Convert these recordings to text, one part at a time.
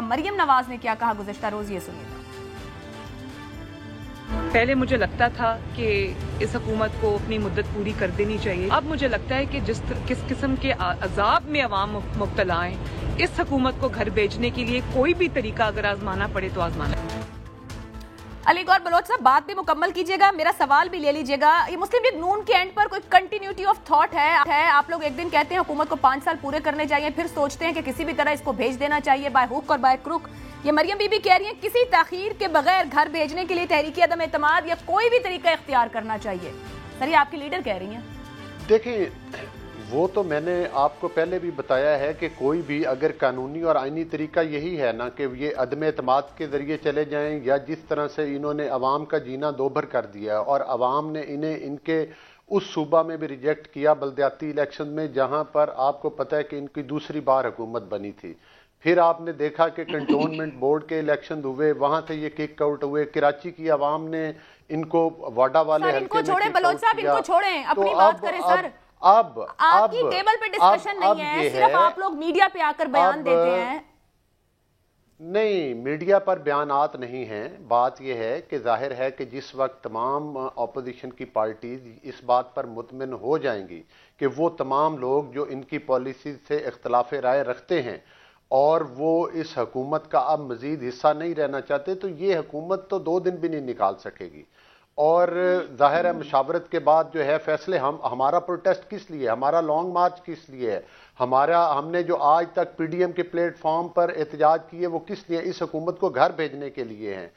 مریم نواز نے کیا کہا گزشتہ روز، یہ سنیے گا۔ پہلے مجھے لگتا تھا کہ اس حکومت کو اپنی مدت پوری کر دینی چاہیے، اب مجھے لگتا ہے کہ کس قسم کے عذاب میں عوام مبتلا ہیں، اس حکومت کو گھر بھیجنے کے لیے کوئی بھی طریقہ اگر آزمانا پڑے تو آزمانا۔ علی گور بلوچ صاحب بات بھی مکمل کیجیے گا، میرا سوال بھی لے لیجیے گا۔ یہ مسلم لیگ نون کے اینڈ پر کوئی کنٹینیوٹی آف تھاٹ ہے؟ آپ لوگ ایک دن کہتے ہیں حکومت کو 5 سال پورے کرنے چاہیے، پھر سوچتے ہیں کہ کسی بھی طرح اس کو بھیج دینا چاہیے بائی ہوک اور بائی کروک۔ یہ مریم بی بی کہہ رہی ہیں کسی تاخیر کے بغیر گھر بھیجنے کے لیے تحریک عدم اعتماد یا کوئی بھی طریقہ اختیار کرنا چاہیے۔ سر یہ آپ کی لیڈر کہہ رہی ہیں۔ دیکھیں وہ تو میں نے آپ کو پہلے بھی بتایا ہے کہ کوئی بھی اگر قانونی اور آئینی طریقہ یہی ہے نا کہ یہ عدم اعتماد کے ذریعے چلے جائیں، یا جس طرح سے انہوں نے عوام کا جینا دوبھر کر دیا اور عوام نے انہیں ان کے اس صوبہ میں بھی ریجیکٹ کیا بلدیاتی الیکشن میں جہاں پر آپ کو پتہ ہے کہ ان کی دوسری بار حکومت بنی تھی، پھر آپ نے دیکھا کہ کنٹونمنٹ بورڈ کے الیکشن ہوئے، وہاں سے یہ کک آؤٹ ہوئے، کراچی کی عوام نے ان کو واڈا والے ان کو چھوڑیں بلوچ صاحب، ان کو چھوڑیں، اپنی بات کریں سر۔ اب آپ کی ٹیبل پہ ڈسکشن نہیں ہے، صرف آپ لوگ میڈیا پہ آ کر بیان دیتے ہیں۔ نہیں، میڈیا پر بیانات نہیں ہیں، بات یہ ہے کہ ظاہر ہے کہ جس وقت تمام اپوزیشن کی پارٹیز اس بات پر مطمئن ہو جائیں گی کہ وہ تمام لوگ جو ان کی پالیسیز سے اختلاف رائے رکھتے ہیں اور وہ اس حکومت کا اب مزید حصہ نہیں رہنا چاہتے، تو یہ حکومت تو 2 دن بھی نہیں نکال سکے گی۔ اور ظاہر ہے مشاورت کے بعد جو ہے فیصلے ہمارا پروٹیسٹ کس لیے، ہمارا لانگ مارچ کس لیے ہے، ہم نے جو آج تک پی ڈی ایم کے پلیٹ فارم پر احتجاج کیے وہ کس لیے، اس حکومت کو گھر بھیجنے کے لیے ہیں۔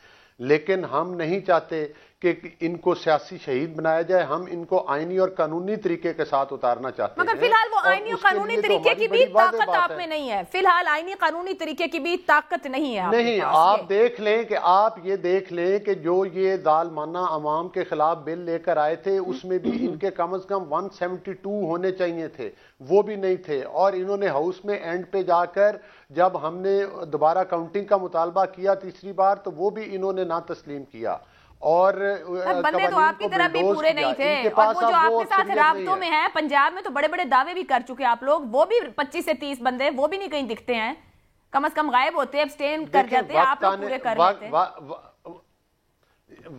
لیکن ہم نہیں چاہتے کہ ان کو سیاسی شہید بنایا جائے، ہم ان کو آئینی اور قانونی طریقے کے ساتھ اتارنا چاہتے ہیں۔ مگر فی الحال وہ آئینی اور قانونی طریقے کی بھی طاقت آپ میں نہیں ہے، فی الحال آئینی قانونی طریقے کی بھی طاقت نہیں ہے۔ نہیں، آپ دیکھ لیں کہ آپ یہ دیکھ لیں کہ جو یہ ظالمانہ عوام کے خلاف بل لے کر آئے تھے اس میں بھی ان کے کم از کم 172 ہونے چاہیے تھے، وہ بھی نہیں تھے، اور انہوں نے ہاؤس میں اینڈ پہ جا کر جب ہم نے دوبارہ کاؤنٹنگ کا مطالبہ کیا تیسری بار تو وہ بھی انہوں نے نہ تسلیم کیا، اور بندے تو آپ کی طرح بھی پورے نہیں تھے، اور وہ جو آپ کے ساتھ رابطوں میں ہیں پنجاب میں تو بڑے بڑے دعوے بھی کر چکے آپ لوگ، وہ بھی 25 سے 30 بندے وہ بھی نہیں کہیں دکھتے ہیں، کم از کم غائب ہوتے ہیں، ابسٹین کر جاتے ہیں، آپ لوگ پورے کر لیتے ہیں۔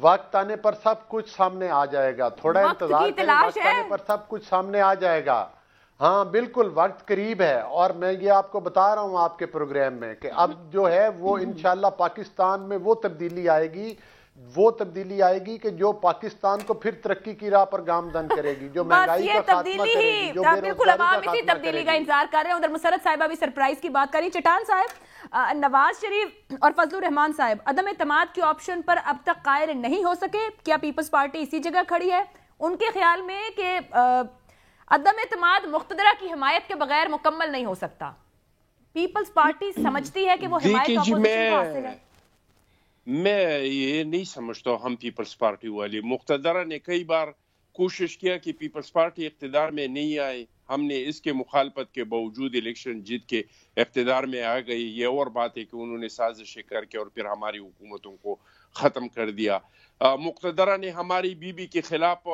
وقت آنے پر سب کچھ سامنے آ جائے گا، تھوڑا انتظار کریں، وقت آنے پر سب کچھ سامنے آ جائے گا۔ ہاں بالکل وقت قریب ہے، اور میں یہ آپ کو بتا رہا ہوں آپ کے پروگرام میں کہ اب جو ہے وہ انشاءاللہ پاکستان میں وہ تبدیلی آئے گی کہ جو پاکستان کو پھر ترقی کی راہ پر گامزن کرے گی، جو مہنگائی کا خاتمہ کرے گی، جو بے روزگاری کا خاتمہ کرے گی۔ تبدیلی کا انتظار کر رہے ہیں۔ ادھر مسرت صاحبہ بھی سرپرائز کی بات کری۔ چٹان صاحب، نواز شریف اور فضل الرحمان صاحب عدم اعتماد کے آپشن پر اب تک قائل نہیں ہو سکے، کیا پیپلز پارٹی اسی جگہ کھڑی ہے ان کے خیال میں کہ عدم اعتماد مقتدرہ کی حمایت کے بغیر مکمل نہیں ہو سکتا؟ پیپلز پارٹی سمجھتی ہے کہ وہ حمایت اپوزیشن کو حاصل ہے؟ میں یہ نہیں سمجھتا ہوں ہم پیپلز پارٹی والے، مقتدرہ نے کئی بار کوشش کیا کہ پیپلز پارٹی اقتدار میں نہیں آئے، ہم نے اس کے مخالفت کے باوجود الیکشن جیت کے اقتدار میں آ گئی۔ یہ اور بات ہے کہ انہوں نے سازشیں کر کے اور پھر ہماری حکومتوں کو ختم کر دیا۔ مقتدرہ نے ہماری بی بی کے خلاف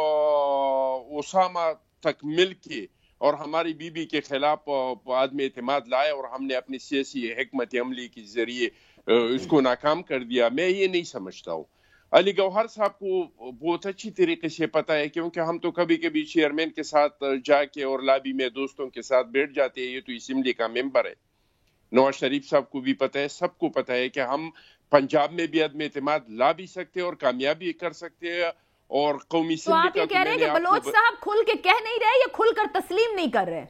اسامہ تک مل کے اور ہماری بی بی کے خلاف عدم اعتماد لائے، اور ہم نے اپنی سیاسی حکمت عملی کے ذریعے اس کو ناکام کر دیا۔ میں یہ نہیں سمجھتا ہوں۔ علی گوہر صاحب کو بہت اچھی طریقے سے پتہ ہے، کیونکہ ہم تو کبھی کبھی چیئرمین کے ساتھ جا کے اور لابی میں دوستوں کے ساتھ بیٹھ جاتے ہیں، یہ تو اسمبلی کا ممبر ہے۔ نواز شریف صاحب کو بھی پتہ ہے، سب کو پتہ ہے کہ ہم پنجاب میں بھی عدم اعتماد لا بھی سکتے ہیں اور کامیابی کر سکتے ہیں، اور قومی تو آپ یہ کہہ رہے ہیں کہ بلوچ صاحب کھل کے کہہ نہیں رہے یا کھل کر تسلیم نہیں کر رہے؟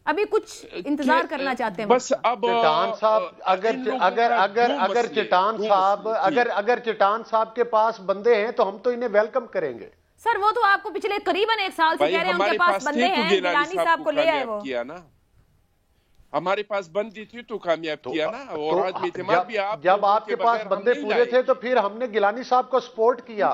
ابھی کچھ انتظار کرنا چاہتے ہیں بس اب چٹان صاحب اگر چٹان صاحب کے پاس بندے ہیں تو ہم تو انہیں ویلکم کریں گے۔ سر وہ تو آپ کو پچھلے قریباً 1 سال سے کہہ رہے ہیں ان کے پاس بندے ہیں، گیلانی صاحب کو لے آئے وہ۔ ہمارے پاس بندی تھی تو کامیاب کیا نا، اور عدم اعتماد بھی جب آپ کے پاس بندے پورے تھے تو پھر ہم نے گیلانی صاحب کو سپورٹ کیا،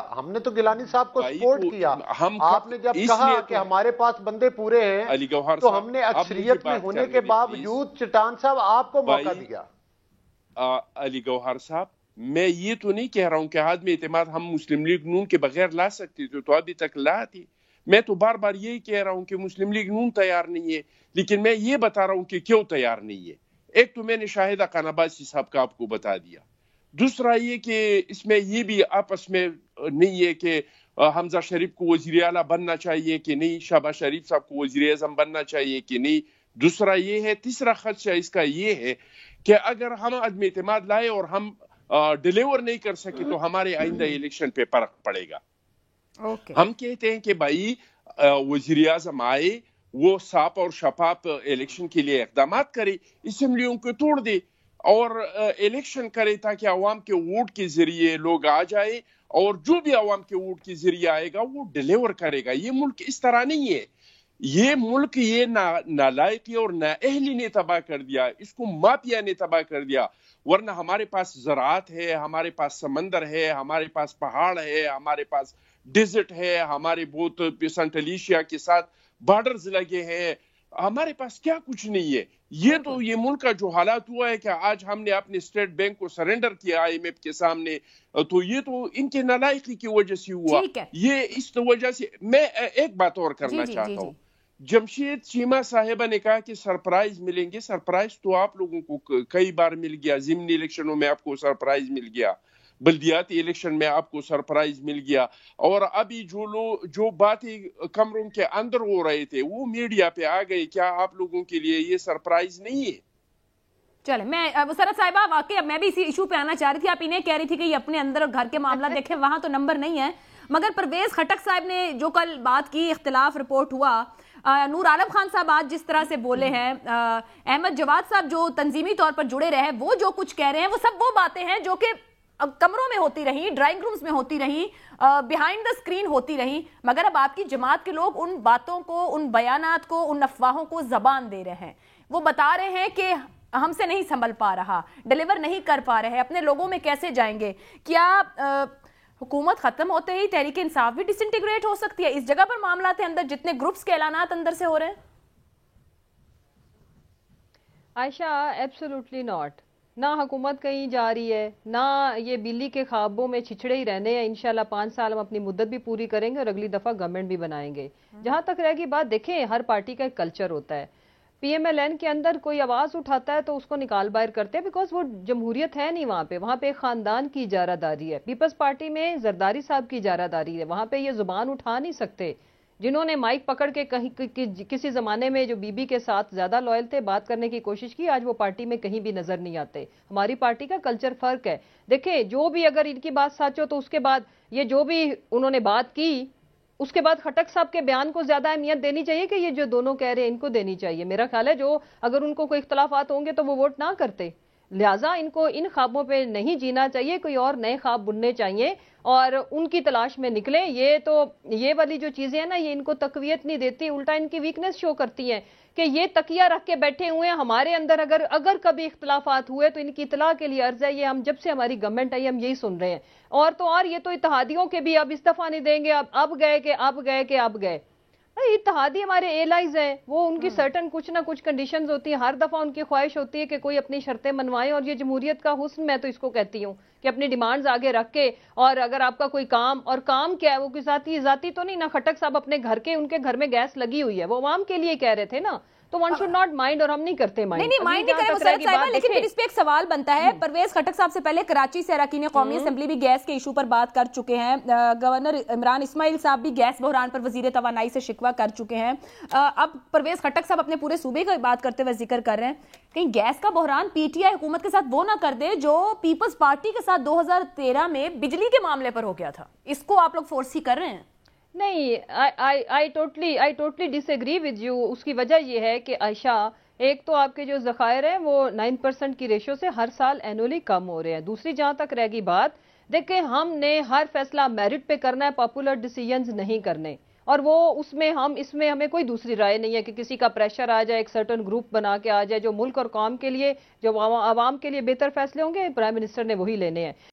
آپ نے جب کہا کہ ہمارے پاس بندے پورے ہیں تو ہم نے اکثریت میں ہونے کے باوجود چٹان صاحب آپ کو موقع دیا۔ علی گوہر صاحب، میں یہ تو نہیں کہہ رہا ہوں کہ عدم اعتماد ہم مسلم لیگ نون کے بغیر لا سکتے تھے، تو ابھی تک لا تھی۔ میں تو بار بار یہی کہہ رہا ہوں کہ مسلم لیگ نون تیار نہیں ہے، لیکن میں یہ بتا رہا ہوں کہ کیوں تیار نہیں ہے۔ ایک تو میں نے شاہدہ خان عباسی صاحب کا آپ کو بتا دیا، دوسرا یہ کہ اس میں یہ بھی آپس میں نہیں ہے کہ حمزہ شریف کو وزیر اعلیٰ بننا چاہیے کہ نہیں، شہباز شریف صاحب کو وزیر اعظم بننا چاہیے کہ نہیں، دوسرا یہ ہے، تیسرا خدشہ اس کا یہ ہے کہ اگر ہم عدم اعتماد لائے اور ہم ڈیلیور نہیں کر سکے تو ہمارے آئندہ الیکشن پہ فرق پڑے گا۔ ہم کہتے ہیں کہ بھائی وزیر اعظم آئے، وہ صاف اور شفاف الیکشن کے لیے اقدامات کرے، اسمبلیوں کو توڑ دے اور الیکشن کرے تاکہ عوام کے ووٹ کے ذریعے لوگ آ جائے، اور جو بھی عوام کے ووٹ کے ذریعے آئے گا وہ ڈیلیور کرے گا۔ یہ ملک اس طرح نہیں ہے، یہ ملک یہ نالائقی اور نااہلی نے تباہ کر دیا، اس کو مافیا نے تباہ کر دیا، ورنہ ہمارے پاس زراعت ہے، ہمارے پاس سمندر ہے، ہمارے پاس پہاڑ ہے، ہمارے پاس ڈیزرٹ ہے، ہمارے بہت سینٹ ایلیشیا کے ساتھ بارڈرز لگے ہیں، ہمارے پاس کیا کچھ نہیں ہے۔ یہ تو یہ ملک کا جو حالات ہوا ہے کہ آج ہم نے اپنے اسٹیٹ بینک کو سرنڈر کیا IMF کے سامنے، تو یہ تو ان کے نالائقی کی وجہ سے ہوا۔ یہ اس وجہ سے میں ایک بات اور کرنا چاہتا ہوں، جمشید چیمہ صاحبہ نے کہا کہ سرپرائز ملیں گے، سرپرائز تو آپ لوگوں کو کئی بار مل گیا، ضمنی الیکشنوں میں آپ کو سرپرائز مل گیا، بلدیاتی الیکشن میں آپ کو سرپرائز مل گیا، اور ابھی جو باتیں کمروں کے اندر ہو رہے تھے وہ میڈیا پہ آ گئے، کیا آپ لوگوں کے لیے یہ سرپرائز نہیں ہے؟ چلے میں مسرت صاحبہ واقعی میں بھی اسی ایشو پہ آنا چاہ رہی تھی، آپ انہیں کہہ رہی تھی کہ یہ اپنے اندر گھر کے معاملہ دیکھیں، وہاں تو نمبر نہیں ہے، مگر پرویز خٹک صاحب نے جو کل بات کی، اختلاف رپورٹ ہوا، نور عالم خان صاحب آج جس طرح سے بولے ہیں، احمد جواد صاحب جو تنظیمی طور پر جڑے رہے، وہ جو کچھ کہہ رہے ہیں وہ سب وہ باتیں ہیں جو کہ کمروں میں ہوتی رہی، ڈرائنگ رومز میں ہوتی رہی، بیہائنڈ دا اسکرین ہوتی رہی، مگر اب آپ کی جماعت کے لوگ ان باتوں کو، ان بیانات کو، ان افواہوں کو زبان دے رہے ہیں، وہ بتا رہے ہیں کہ ہم سے نہیں سنبھل پا رہا، ڈیلیور نہیں کر پا رہے، اپنے لوگوں میں کیسے جائیں گے؟ کیا حکومت ختم ہوتے ہی تحریک انصاف بھی ڈس انٹیگریٹ ہو سکتی ہے اس جگہ پر معاملات اندر جتنے گروپس کے اعلانات اندر سے ہو رہے ہیں؟ عائشہ ایبسولوٹلی ناٹ، نہ حکومت کہیں جا رہی ہے، نہ یہ بلی کے خوابوں میں چھچڑے ہی رہنے ہیں، انشاءاللہ 5 سال ہم اپنی مدت بھی پوری کریں گے اور اگلی دفعہ گورنمنٹ بھی بنائیں گے۔ جہاں تک رہ گی بات، دیکھیں ہر پارٹی کا ایک کلچر ہوتا ہے، PMLN کے اندر کوئی آواز اٹھاتا ہے تو اس کو نکال باہر کرتے ہیں، بیکاز وہ جمہوریت ہے نہیں وہاں پہ ایک خاندان کی اجارہ داری ہے۔ پیپلز پارٹی میں زرداری صاحب کی اجارہ داری ہے، وہاں پہ یہ زبان اٹھا نہیں سکتے، جنہوں نے مائک پکڑ کے کسی زمانے میں جو بی بی کے ساتھ زیادہ لائل تھے، بات کرنے کی کوشش کی، آج وہ پارٹی میں کہیں بھی نظر نہیں آتے۔ ہماری پارٹی کا کلچر فرق ہے۔ دیکھیں جو بھی اگر ان کی بات سچ ہو تو اس کے بعد یہ جو بھی انہوں نے بات کی، اس کے بعد خٹک صاحب کے بیان کو زیادہ اہمیت دینی چاہیے کہ یہ جو دونوں کہہ رہے ہیں ان کو دینی چاہیے۔ میرا خیال ہے جو اگر ان کو کوئی اختلافات ہوں گے تو وہ ووٹ نہ کرتے، لہٰذا ان کو ان خوابوں پہ نہیں جینا چاہیے، کوئی اور نئے خواب بننے چاہیے اور ان کی تلاش میں نکلیں۔ یہ والی جو چیزیں ہیں نا، یہ ان کو تقویت نہیں دیتی، الٹا ان کی ویکنس شو کرتی ہیں کہ یہ تکیہ رکھ کے بیٹھے ہوئے ہیں۔ ہمارے اندر اگر کبھی اختلافات ہوئے تو ان کی اطلاع کے لیے عرض ہے، یہ ہم جب سے ہماری گورنمنٹ آئی ہم یہی سن رہے ہیں، اور یہ تو اتحادیوں کے بھی اب استعفیٰ نہیں دیں گے، اب گئے۔ اتحادی ہمارے ایلائز ہیں، وہ ان کی سرٹن کچھ نہ کچھ کنڈیشنز ہوتی ہیں، ہر دفعہ ان کی خواہش ہوتی ہے کہ کوئی اپنی شرطیں منوائیں، اور یہ جمہوریت کا حسن میں تو اس کو کہتی ہوں کہ اپنی ڈیمانڈز آگے رکھ کے، اور اگر آپ کا کوئی کام کیا ہے، وہ کوئی ذاتی تو نہیں نا، خٹک صاحب اپنے ان کے گھر میں گیس لگی ہوئی ہے، وہ عوام کے لیے کہہ رہے تھے نا، تو ون شوڈ ناٹ مائنڈ، اور ہم نہیں کرتے مائنڈ۔ نہیں مائنڈ نہیں کرے مسرت صاحبہ، لیکن پھر اس پہ ایک سوال بنتا ہے، پرویز خٹک صاحب سے پہلے کراچی سے اراکین قومی اسمبلی بھی گیس کے ایشو پر بات کر چکے ہیں، گورنر عمران اسماعیل صاحب بھی گیس بحران پر وزیر توانائی سے شکوہ کر چکے ہیں، اب پرویز خٹک صاحب اپنے پورے صوبے کی بات کرتے ہوئے ذکر کر رہے ہیں، کہیں گیس کا بحران PTI حکومت کے ساتھ وہ نہ کر دے جو پیپلز پارٹی کے ساتھ 2013 میں بجلی کے معاملے پر ہو گیا تھا، اس کو آپ لوگ فورسی کر رہے ہیں؟ نہیں، I totally disagree with you۔ اس کی وجہ یہ ہے کہ عائشہ، ایک تو آپ کے جو ذخائر ہیں وہ 9% کی ریشو سے ہر سال اینولی کم ہو رہے ہیں، دوسری جہاں تک رہ گی بات، دیکھیں ہم نے ہر فیصلہ میرٹ پہ کرنا ہے، پاپولر ڈیسیژنز نہیں کرنے، اور وہ اس میں ہمیں کوئی دوسری رائے نہیں ہے کہ کسی کا پریشر آ جائے، ایک سرٹن گروپ بنا کے آ جائے، جو ملک اور قوم کے لیے، جو عوام کے لیے بہتر فیصلے ہوں گے، پرائم منسٹر نے وہی لینے ہیں۔